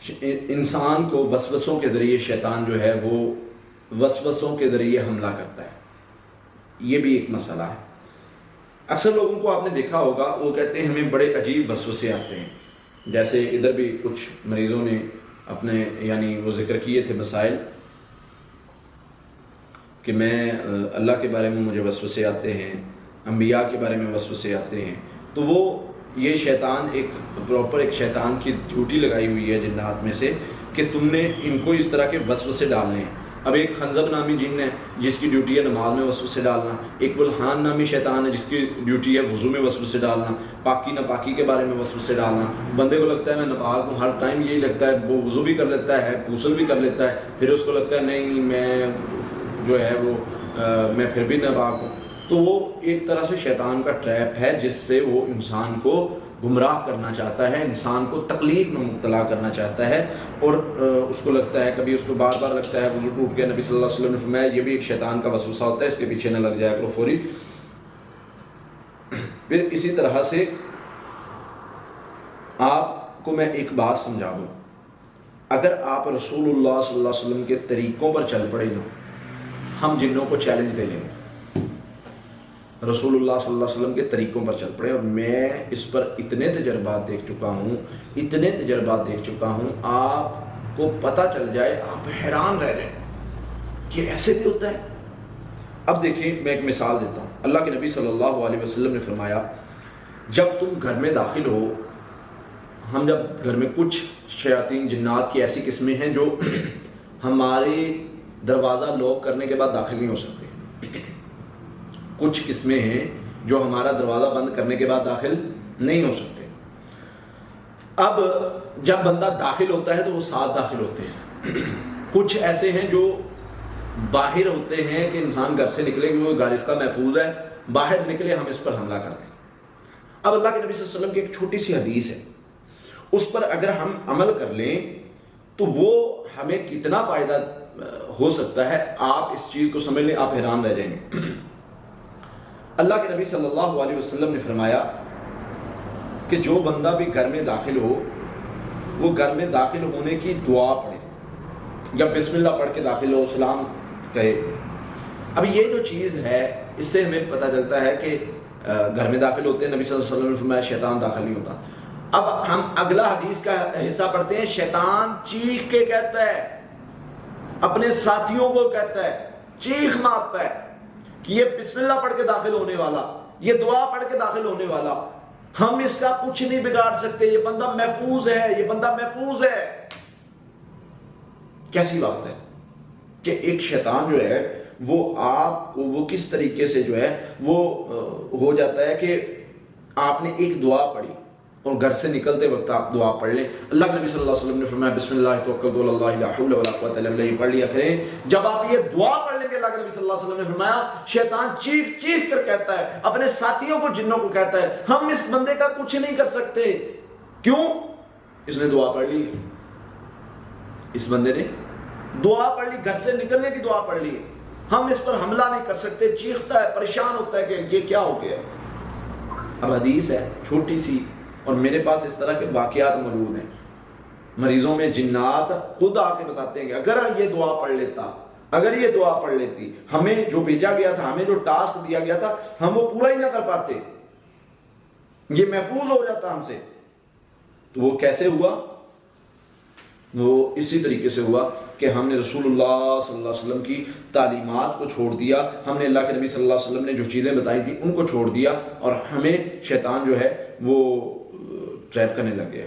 इंसान को वसवसों के ज़रिए शैतान जो है वो वसवसों के ज़रिए हमला करता है। ये भी एक मसला है। अक्सर लोगों को आपने देखा होगा, वो कहते हैं हमें बड़े अजीब वसवसे आते हैं। जैसे इधर भी कुछ मरीज़ों ने अपने यानी वो जिक्र किए थे मसाइल कि मैं अल्लाह के बारे में मुझे वसवसे आते हैं, अंबिया के बारे में वसवसे आते हैं। तो वो ये शैतान एक प्रॉपर एक शैतान की ड्यूटी लगाई हुई है जिन्नात में से कि तुमने इनको इस तरह के वसवसे डालने हैं। अब एक खंजब नामी जिन है जिसकी ड्यूटी है नमाज में वसवसे डालना, एक बुल्हान नामी शैतान है जिसकी ड्यूटी है वज़ू में वसवसे डालना, पाकी नापाकी के बारे में वसवसे डालना। बंदे को लगता है मैं नापाक हूँ, हर टाइम यही लगता है, वो वज़ू भी कर लेता है, गुस्ल भी कर लेता है, फिर उसको लगता है नहीं मैं जो है वो मैं फिर भी नापाक हूँ। तो वो एक तरह से शैतान का ट्रैप है जिससे वो इंसान को गुमराह करना चाहता है, इंसान को तकलीफ में मुब्तला करना चाहता है। और उसको लगता है, कभी उसको बार बार लगता है वज़ू टूट गया, नबी सल्लल्लाहु अलैहि वसल्लम ने फरमाया ये भी एक शैतान का वसवसा होता है, इसके पीछे न लग जाया करो फौरी। फिर इसी तरह से आपको मैं एक बात समझा दूँ, अगर आप रसूलुल्लाह सल्लल्लाहु अलैहि वसल्लम के तरीक़ों पर चल पड़े ना, हम जिन्नों को चैलेंज दे लेंगे। रसूलुल्लाह सल्लल्लाहु अलैहि वसल्लम के तरीक़ों पर चल पड़े, और मैं इस पर इतने तजर्बात देख चुका हूँ, आपको पता चल जाए, आप हैरान रह जाए कि ऐसे भी होता है। अब देखिए, मैं एक मिसाल देता हूँ। अल्लाह के नबी सल्लल्लाहु अलैहि वसल्लम ने फरमाया, जब तुम घर में दाखिल हो, हम जब घर में कुछ शयातीन जिन्नात की ऐसी किस्में हैं जो हमारे दरवाज़ा लॉक करने के बाद दाखिल नहीं हो सकते, कुछ किस्में हैं जो हमारा दरवाज़ा बंद करने के बाद दाखिल नहीं हो सकते। अब जब बंदा दाखिल होता है तो वो साथ दाखिल होते हैं। कुछ ऐसे हैं जो बाहर होते हैं कि इंसान घर से निकले कि वो घर इसका महफूज है, बाहर निकले हम इस पर हमला कर दें। अब अल्लाह के नबी सल्लल्लाहु अलैहि वसल्लम की एक छोटी सी हदीस है, उस पर अगर हम अमल कर लें तो वो हमें कितना फ़ायदा हो सकता है, आप इस चीज़ को समझ लें, आप हैरान रह जाएंगे। अल्लाह के नबी सल्लल्लाहु अलैहि वसल्लम ने फरमाया कि जो बंदा भी घर में दाखिल हो, वो घर में दाखिल होने की दुआ पढ़े, या बिस्मिल्लाह पढ़ के दाखिल हो, सलाम कहे। अब ये जो चीज़ है, इससे हमें पता चलता है कि घर में दाखिल होते हैं, नबी सल्लल्लाहु अलैहि वसल्लम ने फरमाया शैतान दाखिल नहीं होता। अब हम अगला हदीस का हिस्सा पढ़ते हैं, शैतान चीख के कहता है, अपने साथियों को कहता है, चीख मारता है कि ये बिस्मिल्लाह पढ़ के दाखिल होने वाला, ये दुआ पढ़ के दाखिल होने वाला, हम इसका कुछ नहीं बिगाड़ सकते, ये बंदा महफूज है, ये बंदा महफूज है। कैसी बात है कि एक शैतान जो है वो आपको वो किस तरीके से जो है वो हो जाता है कि आपने एक दुआ पढ़ी और घर से निकलते वक्त आप दुआ पढ़ लें। अल्लाह के नबी सल्लल्लाहु अलैहि वसल्लम ने फरमाया बिस्मिल्लाह तवक्कलतु अलल्लाह ला हौला वला कुव्वता इल्ला बिल्लाह पढ़ लिया करें। जब आप ये दुआ पढ़ लेंगे, अल्लाह के नबी सल्लल्लाहु अलैहि वसल्लम ने फरमाया शैतान चीख चीख कर कहता है, अपने साथियों को, जिन्नों को कहता है, हम इस बंदे का कुछ नहीं कर सकते। क्यों? इसने दुआ पढ़ ली, इस बंदे ने दुआ पढ़ ली, घर से निकलने की दुआ पढ़ ली, हम इस पर हमला नहीं कर सकते। चीखता है, परेशान होता है कि ये क्या हो गया। अब हदीस है छोटी सी, और मेरे पास इस तरह के वाकयात मौजूद हैं। मरीजों में जिन्नात खुद आके बताते हैं कि अगर ये दुआ पढ़ लेता, अगर ये दुआ पढ़ लेती, हमें जो भेजा गया था, हमें जो टास्क दिया गया था, हम वो पूरा ही ना कर पाते, ये महफूज हो जाता हमसे। तो वो कैसे हुआ? वो इसी तरीके से हुआ कि हमने रसूलुल्लाह सल्लल्लाहु अलैहि वसल्लम की तालीमात को छोड़ दिया, हमने अल्लाह के नबी सल्लल्लाहु अलैहि वसल्लम ने जो चीज़ें बताई थी उनको छोड़ दिया, और हमें शैतान जो है वो ट्रैप करने लग गया।